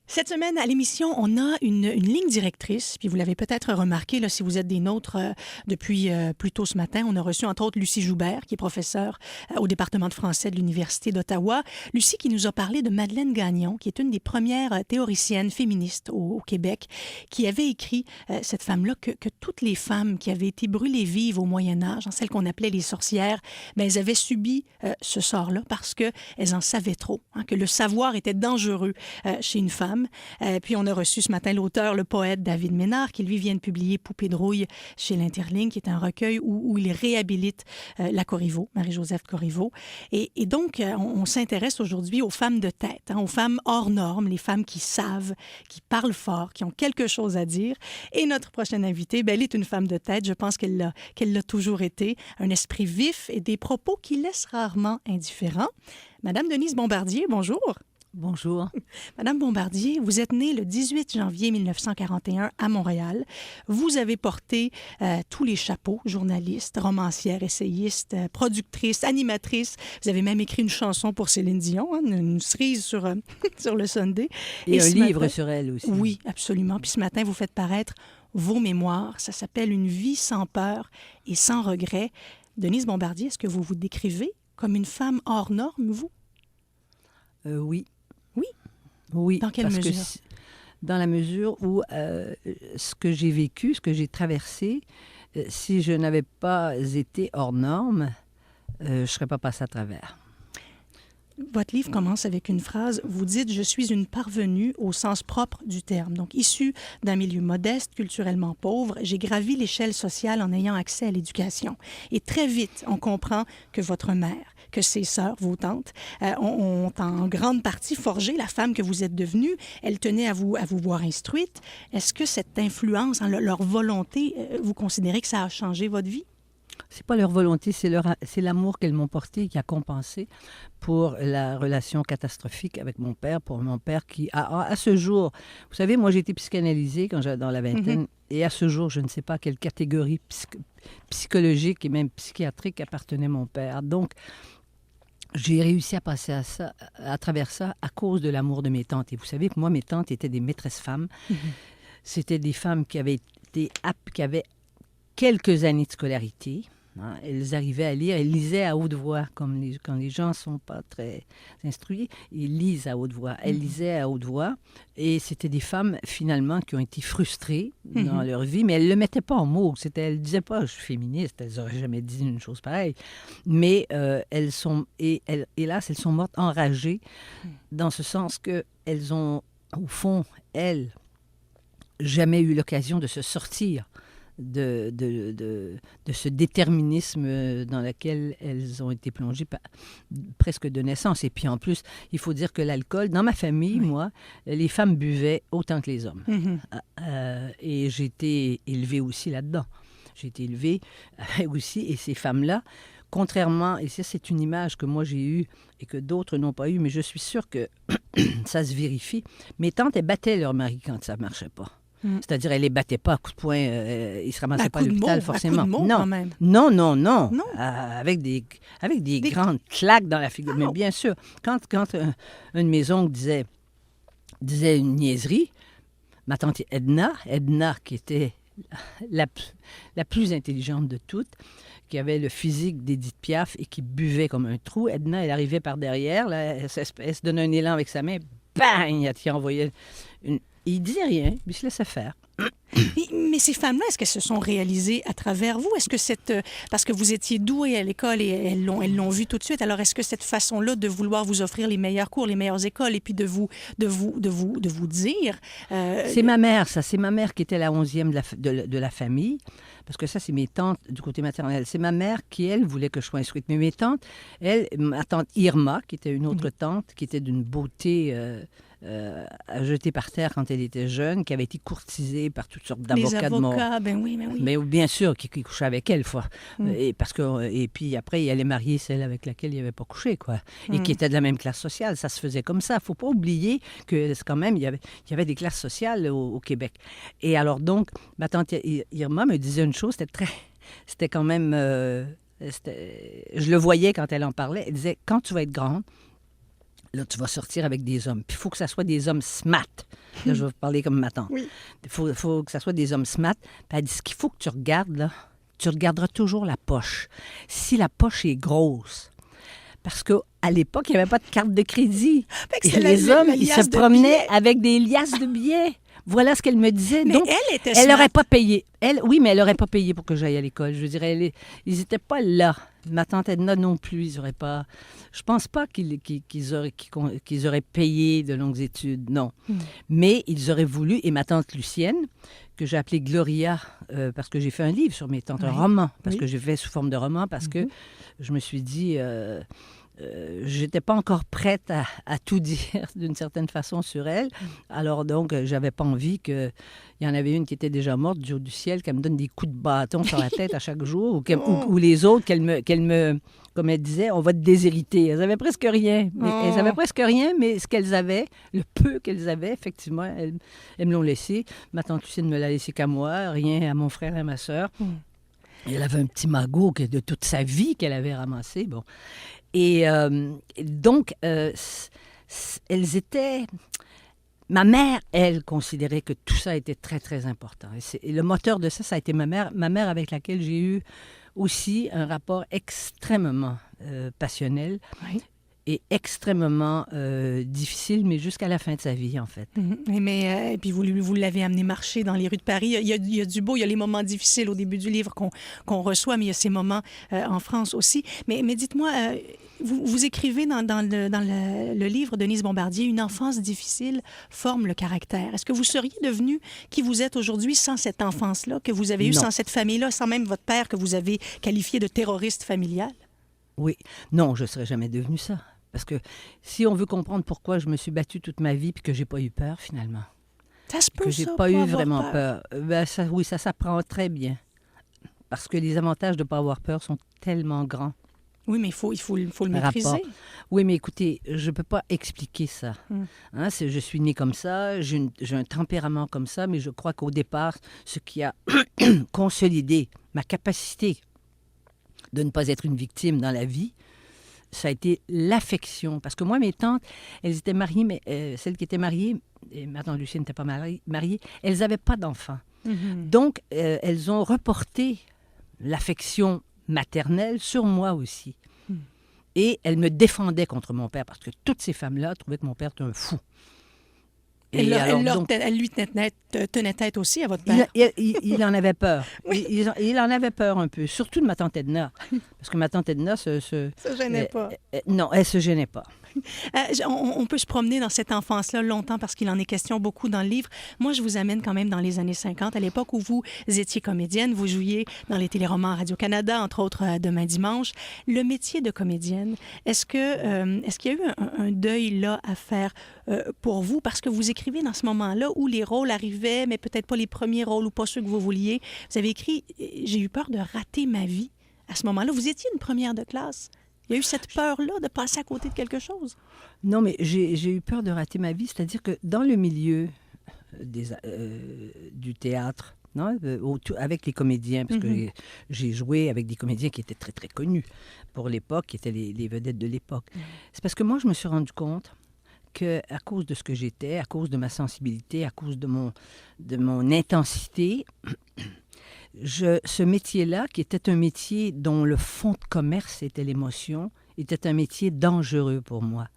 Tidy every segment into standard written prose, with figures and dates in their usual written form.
Cette semaine, à l'émission, on a une ligne directrice, puis vous l'avez peut-être remarqué là, si vous êtes des nôtres depuis plus tôt ce matin. On a reçu entre autres Lucie Joubert, qui est professeure au département de français de l'Université d'Ottawa. Lucie qui nous a parlé de Madeleine Gagnon, qui est une des premières théoriciennes féministes au Québec, qui avait écrit, cette femme-là, que toutes les femmes qui avaient été brûlées vives au Moyen Âge, celles qu'on appelait les sorcières, bien, elles avaient subi ce sort-là parce qu'elles en savaient trop, que le savoir était dangereux chez une femme. Puis on a reçu ce matin l'auteur, le poète David Ménard, qui lui vient de publier Poupée de rouille chez l'Interligne, qui est un recueil où il réhabilite la Corriveau, Marie-Joseph Corriveau. Et donc, on s'intéresse aujourd'hui aux femmes de tête, aux femmes hors normes, les femmes qui savent, qui parlent fort, qui ont quelque chose à dire. Et notre prochaine invitée, elle est une femme de tête. Je pense qu'elle l'a toujours été. Un esprit vif et des propos qui laissent rarement indifférents. Madame Denise Bombardier, bonjour. Bonjour. Madame Bombardier, vous êtes née le 18 janvier 1941 à Montréal. Vous avez porté tous les chapeaux, journaliste, romancière, essayiste, productrice, animatrice. Vous avez même écrit une chanson pour Céline Dion, une cerise sur, sur le Sunday. Et un livre sur elle aussi. Oui, absolument. Puis ce matin, vous faites paraître vos mémoires. Ça s'appelle « Une vie sans peur et sans regret ». Denise Bombardier, est-ce que vous vous décrivez comme une femme hors norme, vous? Oui. Oui? Oui. Dans quelle mesure? Dans la mesure où ce que j'ai vécu, ce que j'ai traversé, si je n'avais pas été hors norme, je ne serais pas passée à travers. Votre livre commence avec une phrase. Vous dites « Je suis une parvenue au sens propre du terme ». Donc, issue d'un milieu modeste, culturellement pauvre, j'ai gravi l'échelle sociale en ayant accès à l'éducation. Et très vite, on comprend que votre mère, que ses sœurs, vos tantes, ont en grande partie forgé la femme que vous êtes devenue. Elles tenaient à vous voir instruite. Est-ce que cette influence, leur volonté, vous considérez que ça a changé votre vie? C'est pas leur volonté, c'est l'amour qu'elles m'ont porté qui a compensé pour la relation catastrophique avec mon père, pour mon père qui, à ce jour, vous savez, moi j'ai été psychanalysée quand j'étais dans la vingtaine, et à ce jour, je ne sais pas à quelle catégorie psychologique et même psychiatrique appartenait mon père. Donc, j'ai réussi à passer à travers ça à cause de l'amour de mes tantes. Et vous savez que moi, mes tantes étaient des maîtresses femmes. C'était des femmes qui avaient quelques années de scolarité. Elles arrivaient à lire, elles lisaient à haute voix, comme quand les gens ne sont pas très instruits, ils lisent à haute voix. Elles lisaient à haute voix, et c'était des femmes, finalement, qui ont été frustrées dans leur vie, mais elles ne le mettaient pas en mots. Elles ne disaient pas « je suis féministe », elles n'auraient jamais dit une chose pareille. Mais hélas, elles sont mortes enragées, dans ce sens qu'elles ont, au fond, elles, jamais eu l'occasion de se sortir de ce déterminisme dans lequel elles ont été plongées presque de naissance. Et puis en plus, il faut dire que l'alcool, dans ma famille, moi, les femmes buvaient autant que les hommes. Et j'ai été élevée aussi là-dedans. J'ai été élevée aussi, et ces femmes-là, contrairement, et ça c'est une image que moi j'ai eue et que d'autres n'ont pas eue, mais je suis sûre que ça se vérifie, mes tantes, elles battaient leur mari quand ça ne marchait pas. C'est-à-dire, elle ne les battait pas à coups de poing, ils ne se ramassaient pas à l'hôpital, forcément. À coups de mots, non. Quand même. Non. Avec des grandes claques dans la figure. Mais bien sûr, quand un de mes oncles disait une niaiserie, ma tante Edna qui était la plus intelligente de toutes, qui avait le physique d'Édith Piaf et qui buvait comme un trou, Edna, elle arrivait par derrière, là, elle se donnait un élan avec sa main, bang, elle envoyait une... Il ne disait rien, il se laissait faire. Mais ces femmes-là, est-ce qu'elles se sont réalisées à travers vous? Est-ce que parce que vous étiez douée à l'école et elles l'ont vu tout de suite, alors est-ce que cette façon-là de vouloir vous offrir les meilleurs cours, les meilleures écoles, et puis de vous dire... C'est ma mère, ça. C'est ma mère qui était la 11e de la famille, parce que ça, c'est mes tantes du côté maternel. C'est ma mère qui, elle, voulait que je sois instruite. Mais mes tantes, ma tante Irma, qui était une autre tante, qui était d'une beauté... jetée par terre quand elle était jeune, qui avait été courtisée par toutes sortes d'avocats de mort. Ben oui. Mais bien sûr, qui couchait avec elle, fois. Et puis après, il allait marier celle avec laquelle il n'avait pas couché, quoi. Et qui était de la même classe sociale. Ça se faisait comme ça. Il ne faut pas oublier que quand même, il y avait des classes sociales au Québec. Et alors donc, ma tante Irma me disait une chose, c'était quand même... je le voyais quand elle en parlait. Elle disait, quand tu vas être grande, là, tu vas sortir avec des hommes. Puis il faut que ça soit des hommes smart. Là, je vais parler comme ma tante. Oui. Il faut que ça soit des hommes smart. Puis elle dit, ce qu'il faut que tu regardes, là, tu regarderas toujours la poche. Si la poche est grosse, parce qu'à l'époque, il n'y avait pas de carte de crédit. Et les hommes, ils se promenaient avec des liasses de billets. Voilà ce qu'elle me disait. Mais donc, elle n'aurait pas payé. Oui, mais elle n'aurait pas payé pour que j'aille à l'école. Je dirais, ils n'étaient pas là. Ma tante Edna non plus, ils n'auraient pas... Je pense pas qu'ils auraient payé de longues études, non. Mais ils auraient voulu, et ma tante Lucienne, que j'ai appelée Gloria, parce que j'ai fait un livre sur mes tantes, un roman, parce que j'ai fait sous forme de roman, parce que je me suis dit... j'étais pas encore prête à tout dire d'une certaine façon sur elle. Alors donc, j'avais pas envie qu'il y en avait une qui était déjà morte du haut du ciel, qu'elle me donne des coups de bâton sur la tête à chaque jour, ou les autres, qu'elle me, comme elle disait, on va te déshériter. Elles avaient presque rien. Elles avaient presque rien, mais ce qu'elles avaient, le peu qu'elles avaient, effectivement, elles me l'ont laissé. Ma tante Lucienne ne me l'a laissé qu'à moi, rien à mon frère et à ma sœur. Elle avait un petit magot de toute sa vie qu'elle avait ramassé. Bon. Et donc, elles étaient... Ma mère, elle, considérait que tout ça était très, très important. Et le moteur de ça, ça a été ma mère avec laquelle j'ai eu aussi un rapport extrêmement passionnel et extrêmement difficile, mais jusqu'à la fin de sa vie, en fait. Mais et puis vous l'avez amené marcher dans les rues de Paris. Il y a du beau, il y a les moments difficiles au début du livre qu'on reçoit, mais il y a ces moments en France aussi. Mais dites-moi, vous écrivez dans le livre, Denise Bombardier, « Une enfance difficile forme le caractère ». Est-ce que vous seriez devenu qui vous êtes aujourd'hui sans cette enfance-là, que vous avez eue, sans cette famille-là, sans même votre père que vous avez qualifié de terroriste familial? Oui. Non, je ne serais jamais devenue ça. Parce que si on veut comprendre pourquoi je me suis battue toute ma vie puis que j'ai pas eu peur, finalement. Ça se peut, que j'ai pas eu vraiment peur. Oui, ça s'apprend très bien. Parce que les avantages de ne pas avoir peur sont tellement grands. Oui, mais il faut le maîtriser. Oui, mais écoutez, je ne peux pas expliquer ça. Hein, je suis née comme ça, j'ai un tempérament comme ça, mais je crois qu'au départ, ce qui a consolidé ma capacité de ne pas être une victime dans la vie, ça a été l'affection. Parce que moi, mes tantes, elles étaient mariées, mais celles qui étaient mariées, et ma tante Lucie n'était pas mariée, elles n'avaient pas d'enfants. Donc, elles ont reporté l'affection maternelle sur moi aussi. Et elles me défendaient contre mon père, parce que toutes ces femmes-là trouvaient que mon père était un fou. Elle lui tenait tête aussi à votre père. Il en avait peur. Il en avait peur un peu, surtout de ma tante Edna. Parce que ma tante Edna se gênait pas. Non, elle se gênait pas. On peut se promener dans cette enfance-là longtemps parce qu'il en est question beaucoup dans le livre. Moi, je vous amène quand même dans les années 50, à l'époque où vous étiez comédienne. Vous jouiez dans les téléromans à Radio-Canada, entre autres Demain dimanche. Le métier de comédienne, est-ce qu'il y a eu un deuil là à faire pour vous? Parce que vous écrivez dans ce moment-là où les rôles arrivaient, mais peut-être pas les premiers rôles ou pas ceux que vous vouliez. Vous avez écrit « J'ai eu peur de rater ma vie ». À ce moment-là, vous étiez une première de classe. Il y a eu cette peur-là de passer à côté de quelque chose? Non, mais j'ai eu peur de rater ma vie. C'est-à-dire que dans le milieu du théâtre, non, avec les comédiens, parce que j'ai joué avec des comédiens qui étaient très, très connus pour l'époque, qui étaient les vedettes de l'époque. C'est parce que moi, je me suis rendu compte qu'à cause de ce que j'étais, à cause de ma sensibilité, à cause de mon intensité... ce métier-là, qui était un métier dont le fond de commerce était l'émotion, était un métier dangereux pour moi.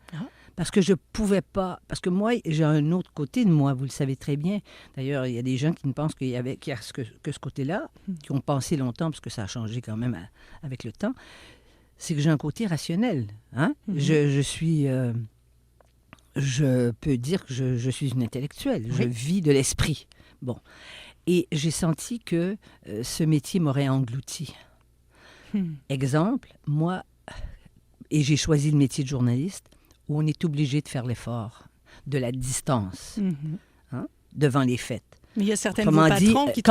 Parce que je pouvais pas... Parce que moi, j'ai un autre côté de moi, vous le savez très bien. D'ailleurs, il y a des gens qui ne pensent qu'il y a que ce côté-là, qui ont pensé longtemps, parce que ça a changé quand même avec le temps, c'est que j'ai un côté rationnel. Hein? Je suis... je peux dire que je suis une intellectuelle. Oui. Je vis de l'esprit. Bon. Et j'ai senti que ce métier m'aurait englouti. Exemple, moi, et j'ai choisi le métier de journaliste, où on est obligé de faire l'effort, de la distance, hein, devant les faits. Mais il y a certaines de vos patrons qui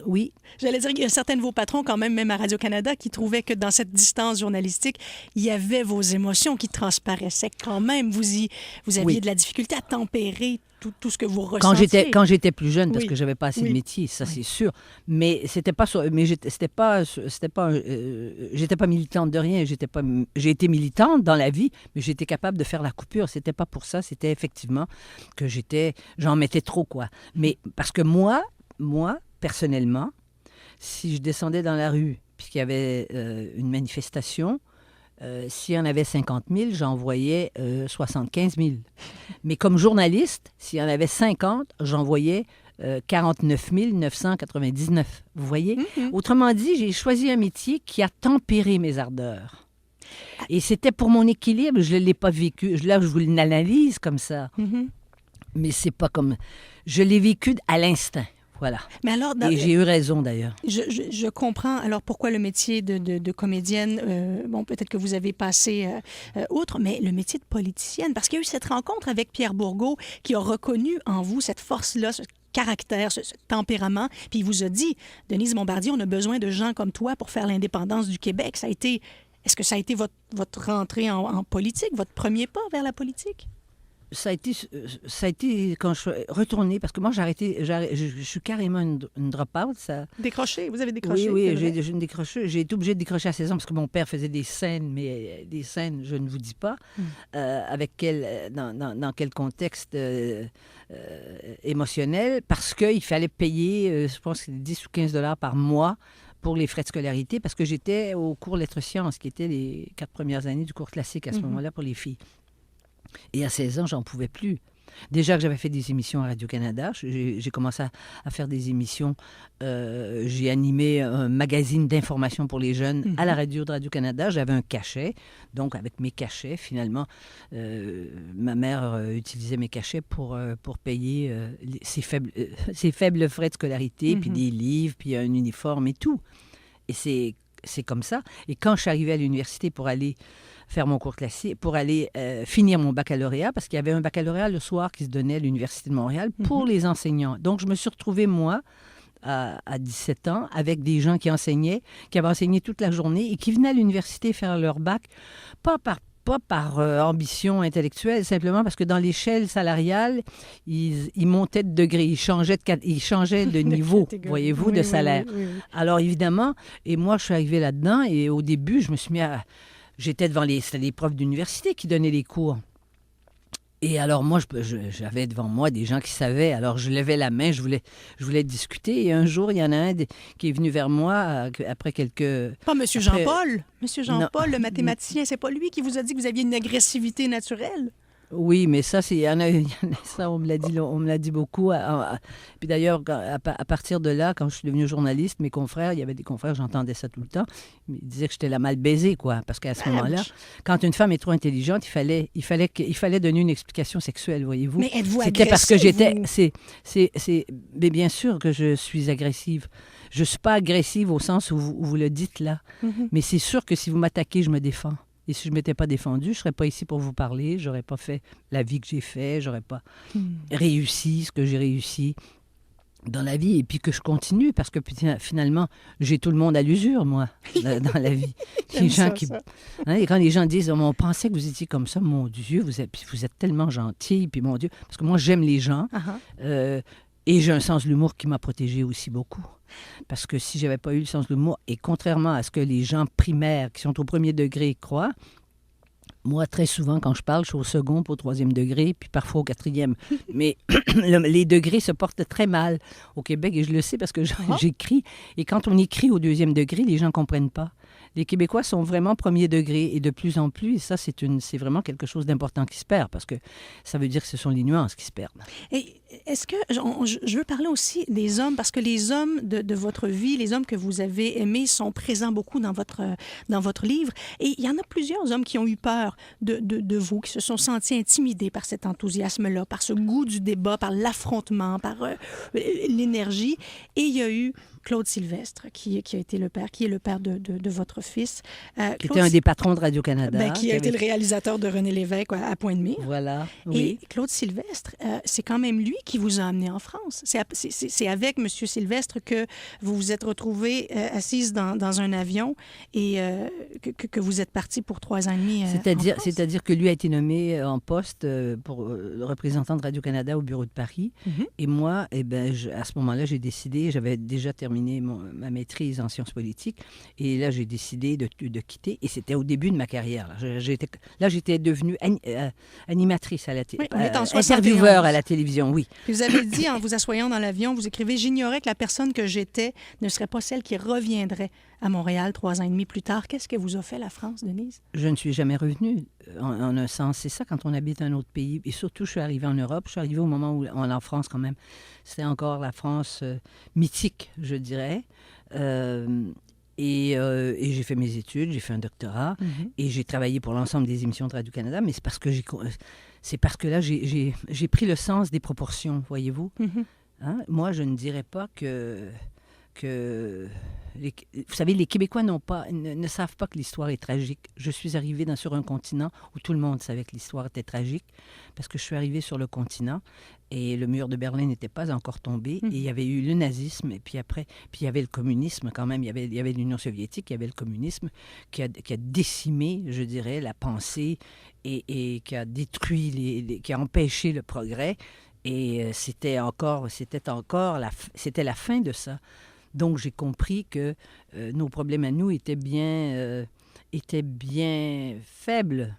Oui. J'allais dire qu'il y a certains de vos patrons, quand même à Radio-Canada, qui trouvaient que dans cette distance journalistique, il y avait vos émotions qui transparaissaient quand même. Vous aviez de la difficulté à tempérer tout ce que vous ressentiez. Quand j'étais plus jeune, parce Oui. que j'avais pas assez de Oui. métier, ça Oui. c'est sûr. Mais c'était pas, j'étais pas militante de rien. J'ai été militante dans la vie, mais j'étais capable de faire la coupure. C'était pas pour ça. C'était effectivement que j'en mettais trop, quoi. Mais parce que moi, personnellement, si je descendais dans la rue puis qu'il y avait une manifestation, s'il y en avait 50 000, j'en voyais 75 000. Mais comme journaliste, s'il y en avait 50, j'en voyais 49 999. Vous voyez? Mm-hmm. Autrement dit, j'ai choisi un métier qui a tempéré mes ardeurs. Et c'était pour mon équilibre. Je ne l'ai pas vécu. Là, je vous l'analyse comme ça. Mm-hmm. Mais c'est pas comme... Je l'ai vécu à l'instinct. Voilà. Mais alors, Et j'ai eu raison, d'ailleurs. Je comprends alors pourquoi le métier de comédienne, bon, peut-être que vous avez passé outre, mais le métier de politicienne, parce qu'il y a eu cette rencontre avec Pierre Bourgault qui a reconnu en vous cette force-là, ce caractère, ce tempérament, puis il vous a dit, Denise Bombardier, on a besoin de gens comme toi pour faire l'indépendance du Québec. Est-ce que ça a été votre rentrée en politique, votre premier pas vers la politique? Ça a été quand je suis retournée, parce que moi, je suis carrément une drop-out. Décroché, vous avez décroché? Oui, j'ai été obligée de décrocher à 16 ans, parce que mon père faisait des scènes, mais des scènes, je ne vous dis pas, dans quel contexte émotionnel, parce qu'il fallait payer, je pense, 10 ou 15 $ par mois pour les frais de scolarité, parce que j'étais au cours lettres-sciences, qui étaient les 4 premières années du cours classique à ce moment-là pour les filles. Et à 16 ans, j'en pouvais plus. Déjà que j'avais fait des émissions à Radio-Canada, j'ai commencé à faire des émissions. J'ai animé un magazine d'information pour les jeunes à la radio de Radio-Canada. J'avais un cachet. Donc, avec mes cachets, finalement, ma mère utilisait mes cachets pour payer ses faibles frais de scolarité, puis des livres, puis un uniforme et tout. Et c'est comme ça. Et quand je suis arrivée à l'université pour aller faire mon cours classique, pour aller finir mon baccalauréat, parce qu'il y avait un baccalauréat le soir qui se donnait à l'Université de Montréal pour les enseignants. Donc, je me suis retrouvée, moi, à 17 ans, avec des gens qui enseignaient, qui avaient enseigné toute la journée et qui venaient à l'université faire leur bac, pas par ambition intellectuelle, simplement parce que dans l'échelle salariale, ils montaient de degré, ils changeaient de niveau, voyez-vous, de salaire. Oui. Alors, évidemment, et moi, je suis arrivée là-dedans, et au début, je me suis mis à... J'étais c'était les profs d'université qui donnaient les cours. Et alors, moi, j'avais devant moi des gens qui savaient. Alors, je levais la main, je voulais discuter. Et un jour, il y en a un qui est venu vers moi après quelques... Pas M. Jean-Paul? M. Jean-Paul, le mathématicien, c'est pas lui qui vous a dit que vous aviez une agressivité naturelle? Oui, mais ça, ça, on me l'a dit beaucoup. Puis d'ailleurs, à partir de là, quand je suis devenue journaliste, mes confrères, il y avait des confrères, j'entendais ça tout le temps, ils disaient que j'étais la mal baisée, quoi. Parce qu'à ce moment-là, quand une femme est trop intelligente, il fallait donner une explication sexuelle, voyez-vous. Mais êtes-vous agressive? C'était parce que j'étais... Mais bien sûr que je suis agressive. Je ne suis pas agressive au sens où vous le dites là. Mais c'est sûr que si vous m'attaquez, je me défends. Et si je ne m'étais pas défendue, je ne serais pas ici pour vous parler, je n'aurais pas fait la vie que j'ai faite, je n'aurais pas réussi ce que j'ai réussi dans la vie, et puis que je continue, parce que finalement, j'ai tout le monde à l'usure, moi, dans la vie. Les gens et quand les gens disent « on pensait que vous étiez comme ça, mon Dieu, vous êtes tellement gentil, puis mon Dieu », parce que moi, j'aime les gens, et j'ai un sens de l'humour qui m'a protégée aussi beaucoup. Parce que si je n'avais pas eu le sens de l'humour, et contrairement à ce que les gens primaires qui sont au premier degré croient, moi, très souvent, quand je parle, je suis au second, puis au troisième degré, puis parfois au quatrième. Mais les degrés se portent très mal au Québec, et je le sais parce que j'écris. Et quand on écrit au deuxième degré, les gens ne comprennent pas. Les Québécois sont vraiment premier degré, et de plus en plus, et ça, c'est vraiment quelque chose d'important qui se perd, parce que ça veut dire que ce sont les nuances qui se perdent. Et est-ce que, je veux parler aussi des hommes, parce que les hommes de votre vie, les hommes que vous avez aimés sont présents beaucoup dans votre livre, et il y en a plusieurs hommes qui ont eu peur de vous, qui se sont sentis intimidés par cet enthousiasme-là, par ce goût du débat, par l'affrontement, par l'énergie, et il y a eu Claude Sylvestre, qui a été le père, qui est le père de votre fils. Qui était un des patrons de Radio-Canada. Qui a été le réalisateur de René Lévesque à Point-de-Mire. Voilà, oui. Et Claude Sylvestre, c'est quand même lui qui vous a amené en France. C'est avec M. Sylvestre que vous vous êtes retrouvée assise dans un avion et que vous êtes partie pour 3 ans et demi en France. C'est-à-dire que lui a été nommé en poste pour le représentant de Radio-Canada au bureau de Paris. Et moi, à ce moment-là, j'ai décidé, j'avais déjà terminé ma maîtrise en sciences politiques, et là, j'ai décidé de quitter. Et c'était au début de ma carrière. Là, j'étais devenue animatrice à la intervieweur à la télévision, oui. Puis vous avez dit, en vous assoyant dans l'avion, vous écrivez « J'ignorais que la personne que j'étais ne serait pas celle qui reviendrait à Montréal 3 ans et demi plus tard. » Qu'est-ce que vous a fait la France, Denise? Je ne suis jamais revenue. En un sens, c'est ça quand on habite un autre pays. Et surtout, je suis arrivée en Europe. Je suis arrivée au moment où, en France quand même, c'était encore la France mythique, je dirais. Et j'ai fait mes études, j'ai fait un doctorat, et j'ai travaillé pour l'ensemble des émissions de Radio-Canada, mais c'est parce que là, j'ai pris le sens des proportions, voyez-vous. Hein? Moi, je ne dirais pas que vous savez, les Québécois ne savent pas que l'histoire est tragique. Je suis arrivée sur un continent où tout le monde savait que l'histoire était tragique, parce que je suis arrivée sur le continent et le mur de Berlin n'était pas encore tombé, et il y avait eu le nazisme, et puis il y avait le communisme quand même, il y avait l'Union soviétique, il y avait le communisme qui a décimé, je dirais, la pensée et qui a détruit, qui a empêché le progrès, et c'était la fin de ça. Donc, j'ai compris que nos problèmes à nous étaient bien faibles.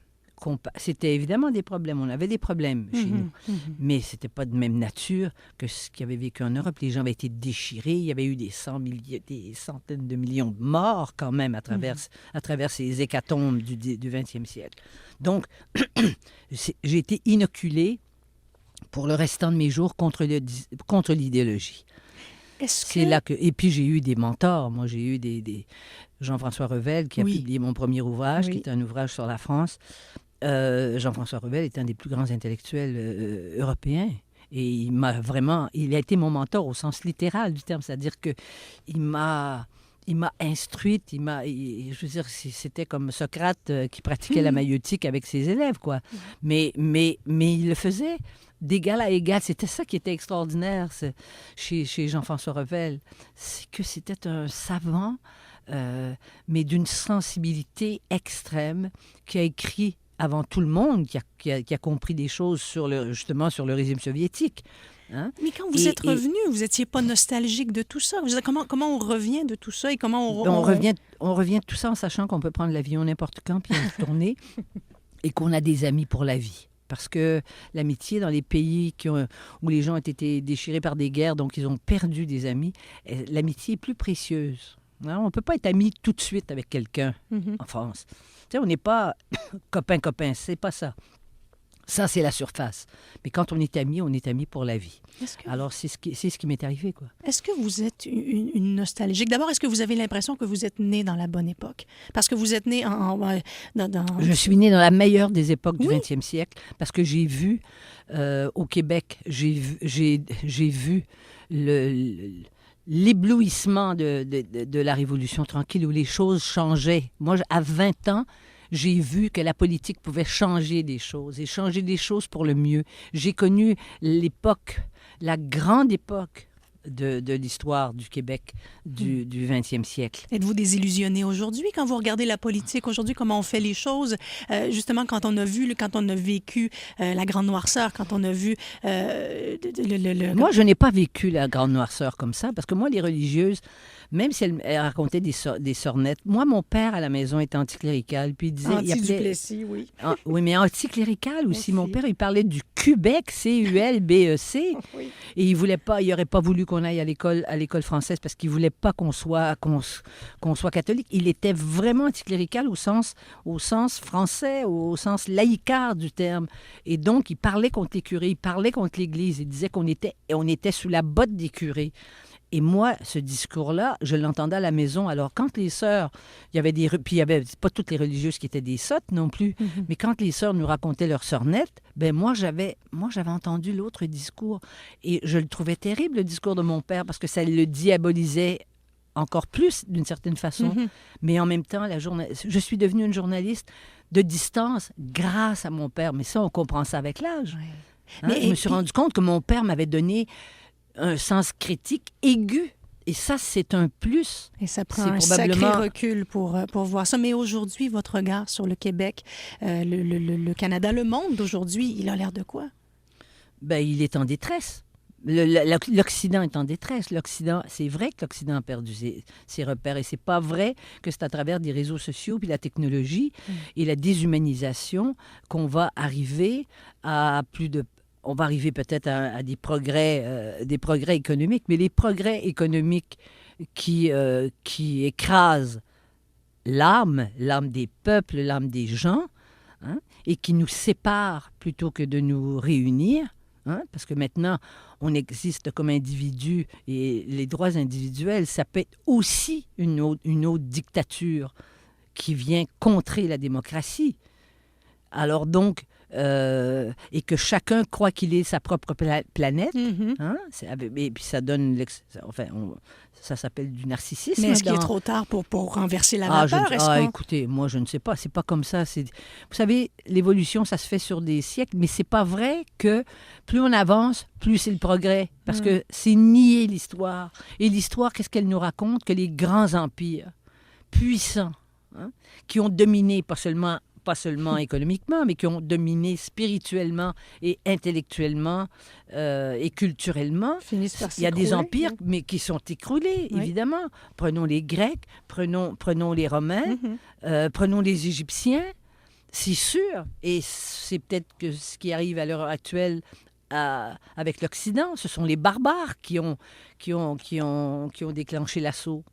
C'était évidemment des problèmes. On avait des problèmes chez nous. Mais ce n'était pas de même nature que ce qu'il y avait vécu en Europe. Les gens avaient été déchirés. Il y avait eu des centaines de millions de morts quand même à travers ces hécatombes du 20e siècle. Donc, j'ai été inoculée pour le restant de mes jours contre l'idéologie. Et puis j'ai eu des mentors. Moi, j'ai eu des Jean-François Revel qui a publié mon premier ouvrage, qui est un ouvrage sur la France. Jean-François Revel est un des plus grands intellectuels européens. Et il a été mon mentor au sens littéral du terme. C'est-à-dire qu'il m'a instruite, je veux dire, c'était comme Socrate qui pratiquait la maïeutique avec ses élèves, quoi. Mais il le faisait d'égal à égal. C'était ça qui était extraordinaire chez Jean-François Revel. C'est que c'était un savant, mais d'une sensibilité extrême, qui a écrit avant tout le monde, qui a compris des choses justement sur le régime soviétique. Hein? Mais quand vous êtes revenu, vous n'étiez pas nostalgique de tout ça. Comment on revient de tout ça et comment on revient de tout ça en sachant qu'on peut prendre l'avion n'importe quand puis y retourner et qu'on a des amis pour la vie. Parce que l'amitié dans les pays où les gens ont été déchirés par des guerres, donc ils ont perdu des amis, l'amitié est plus précieuse. Hein? On ne peut pas être ami tout de suite avec quelqu'un en France. Tu sais, on n'est pas copain-copain, c'est pas ça. Ça, c'est la surface. Mais quand on est amis pour la vie. Alors, c'est ce qui m'est arrivé, quoi. Est-ce que vous êtes une nostalgique? D'abord, est-ce que vous avez l'impression que vous êtes né dans la bonne époque? Parce que vous êtes né Je suis née dans la meilleure des époques du 20e siècle, parce que j'ai vu, au Québec, j'ai vu l'éblouissement de la Révolution tranquille, où les choses changeaient. Moi, à 20 ans, j'ai vu que la politique pouvait changer des choses, et changer des choses pour le mieux. J'ai connu la grande époque de l'histoire du Québec du 20e siècle. Êtes-vous désillusionné aujourd'hui quand vous regardez la politique aujourd'hui, comment on fait les choses? Justement, quand on a vécu la Grande Noirceur, quand on a vu... Moi, je n'ai pas vécu la Grande Noirceur comme ça, parce que moi, les religieuses, même si elles racontaient des sornettes, moi, mon père à la maison était anticlérical, puis il disait... Anti-Duplessis, oui. Oui, mais anticlérical aussi. Mon père, il parlait du Québec, C-U-L-B-E-C, oui. Et il n'aurait pas voulu qu'on aille à l'école française parce qu'il ne voulait pas qu'on soit catholique. Il était vraiment anticlérical au sens français, au sens laïcard du terme. Et donc, il parlait contre les curés, il parlait contre l'Église, il disait qu'on était sous la botte des curés. Et moi, ce discours-là, je l'entendais à la maison. Alors, quand les sœurs, puis il y avait pas toutes les religieuses qui étaient des sottes non plus, mais quand les sœurs nous racontaient leurs sornettes, moi, j'avais entendu l'autre discours. Et je le trouvais terrible, le discours de mon père, parce que ça le diabolisait encore plus, d'une certaine façon. Mais en même temps, je suis devenue une journaliste de distance grâce à mon père. Mais ça, on comprend ça avec l'âge. Oui. Je me suis rendu compte que mon père m'avait donné un sens critique aigu. Et ça, c'est un plus. Et ça prend un sacré recul pour voir ça. Mais aujourd'hui, votre regard sur le Québec, le Canada, le monde d'aujourd'hui, il a l'air de quoi? Ben, il est en détresse. L'Occident est en détresse. C'est vrai que l'Occident a perdu ses repères et c'est pas vrai que c'est à travers des réseaux sociaux puis la technologie et la déshumanisation qu'on va arriver à on va arriver peut-être à des progrès économiques, mais les progrès économiques qui écrasent l'âme des peuples, l'âme des gens, hein, et qui nous séparent plutôt que de nous réunir. Hein, parce que maintenant, on existe comme individu et les droits individuels, ça peut être aussi une autre dictature qui vient contrer la démocratie. Alors donc, et que chacun croit qu'il est sa propre planète, hein, et puis ça donne... ça s'appelle du narcissisme. Mais est-ce qu'il est trop tard pour renverser la vapeur? Écoutez, moi, je ne sais pas. C'est pas comme ça. Vous savez, l'évolution, ça se fait sur des siècles, mais c'est pas vrai que plus on avance, plus c'est le progrès. Parce que c'est nier l'histoire. Et l'histoire, qu'est-ce qu'elle nous raconte? Que les grands empires puissants, hein, qui ont dominé pas seulement économiquement, mais qui ont dominé spirituellement et intellectuellement et culturellement. Il y a des empires, mais qui sont écroulés, évidemment. Prenons les Grecs, prenons les Romains, prenons les Égyptiens. C'est sûr. Et c'est peut-être que ce qui arrive à l'heure actuelle avec l'Occident, ce sont les barbares qui ont déclenché l'assaut.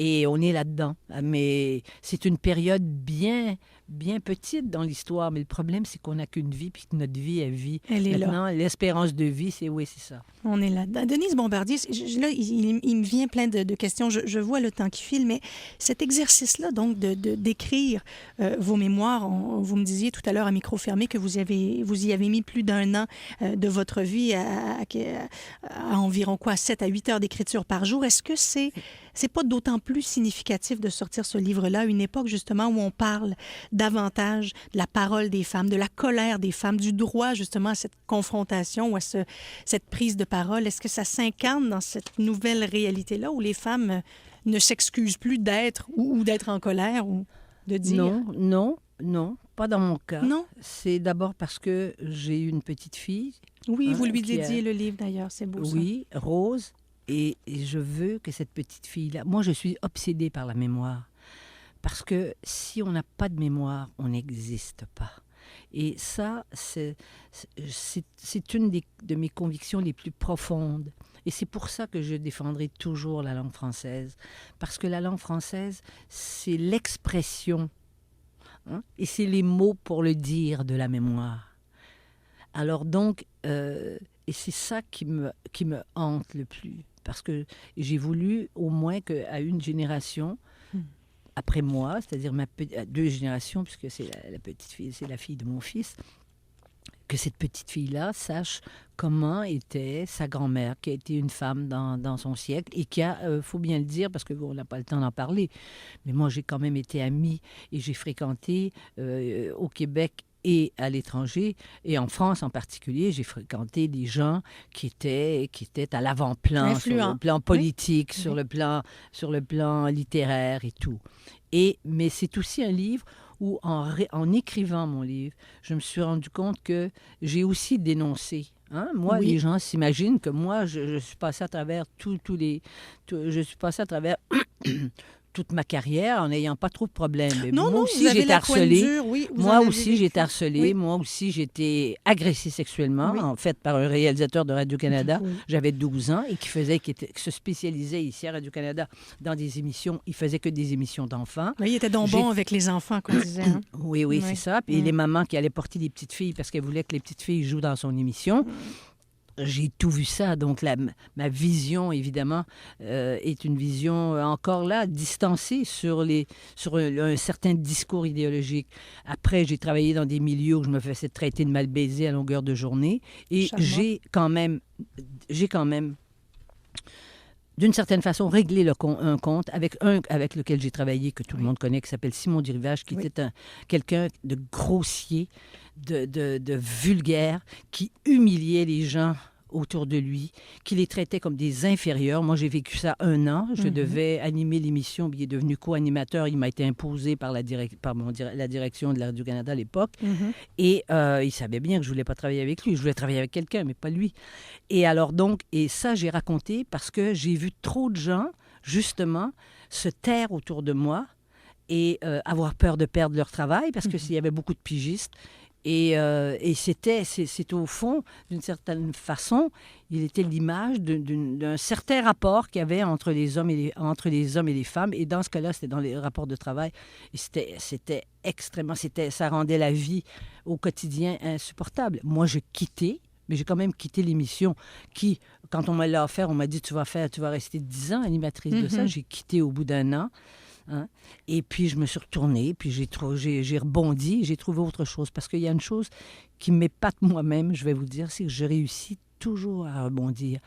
Et on est là-dedans. Mais c'est une période bien petite dans l'histoire. Mais le problème, c'est qu'on n'a qu'une vie, puis que notre vie, elle est maintenant, là. L'espérance de vie, c'est ça. On est là-dedans. Denise Bombardier, là, il me vient plein de questions. Je vois le temps qui file, mais cet exercice-là, donc, d'écrire vos mémoires, vous me disiez tout à l'heure à micro fermé que vous y avez mis plus d'1 an de votre vie à environ 7 à 8 heures d'écriture par jour. Est-ce que c'est pas d'autant plus significatif de sortir ce livre-là à une époque, justement, où on parle davantage de la parole des femmes, de la colère des femmes, du droit, justement, à cette confrontation ou à cette prise de parole? Est-ce que ça s'incarne dans cette nouvelle réalité-là où les femmes ne s'excusent plus d'être ou d'être en colère ou de dire? Non, pas dans mon cas. Non? C'est d'abord parce que j'ai une petite fille. Oui, vous lui dédiez le livre, d'ailleurs. C'est beau, ça. Oui, Rose. Et je veux que cette petite fille-là... Moi, je suis obsédée par la mémoire. Parce que si on n'a pas de mémoire, on n'existe pas. Et ça, c'est une de mes convictions les plus profondes. Et c'est pour ça que je défendrai toujours la langue française. Parce que la langue française, c'est l'expression, hein, et c'est les mots pour le dire de la mémoire. Alors donc, et c'est ça qui me hante le plus. Parce que j'ai voulu au moins qu'à une génération, après moi, c'est-à-dire à 2 générations, puisque c'est la petite fille, c'est la fille de mon fils, que cette petite fille-là sache comment était sa grand-mère, qui a été une femme dans son siècle et qui a, faut bien le dire, parce qu'on n'a pas le temps d'en parler, mais moi j'ai quand même été amie et j'ai fréquenté au Québec et à l'étranger, et en France en particulier, j'ai fréquenté des gens qui étaient à l'avant-plan, influents, sur le plan politique, oui. sur le plan littéraire et tout. Mais c'est aussi un livre où, en écrivant mon livre, je me suis rendu compte que j'ai aussi dénoncé. Hein? Moi, les gens s'imaginent que moi, je suis passée à travers je suis passée à travers toute ma carrière en n'ayant pas trop de problèmes. Non, moi aussi, j'ai été harcelée. Moi aussi, j'ai été harcelée. Oui. Moi aussi, j'ai été agressée sexuellement, en fait, par un réalisateur de Radio-Canada. Oui. J'avais 12 ans et qui se spécialisait ici à Radio-Canada dans des émissions. Il faisait que des émissions d'enfants. Oui, il était donc bon avec les enfants, qu'on disait. Hein? Oui, c'est ça. Puis les mamans qui allaient porter des petites filles parce qu'elles voulaient que les petites filles jouent dans son émission. J'ai tout vu ça. Donc, ma vision, évidemment, est une vision encore là, distancée sur un certain discours idéologique. Après, j'ai travaillé dans des milieux où je me faisais traiter de mal baisé à longueur de journée. Et j'ai quand même d'une certaine façon, régler un compte avec un avec lequel j'ai travaillé, que tout le monde connaît, qui s'appelle Simon Dirivage, qui était quelqu'un de grossier, de vulgaire, qui humiliait les gens autour de lui, qui les traitait comme des inférieurs. Moi, j'ai vécu ça 1 an. Je devais animer l'émission. Il est devenu co-animateur. Il m'a été imposé par la direction de Radio-Canada à l'époque. Et il savait bien que je ne voulais pas travailler avec lui. Je voulais travailler avec quelqu'un, mais pas lui. Et alors donc, et ça, j'ai raconté parce que j'ai vu trop de gens, justement, se taire autour de moi et avoir peur de perdre leur travail parce que s'il y avait beaucoup de pigistes. Et c'est au fond, d'une certaine façon, il était l'image d'un certain rapport qu'il y avait entre les hommes et les femmes. Et dans ce cas-là, c'était dans les rapports de travail. Et c'était extrêmement... ça rendait la vie au quotidien insupportable. Moi, je quittais, mais j'ai quand même quitté l'émission qui, quand on me l'a offert, on m'a dit, tu vas rester 10 ans animatrice de ça. J'ai quitté au bout d'1 an. Hein? Et puis, je me suis retournée, puis j'ai rebondi, j'ai trouvé autre chose. Parce qu'il y a une chose qui m'épate moi-même, je vais vous dire, c'est que je réussis toujours à rebondir.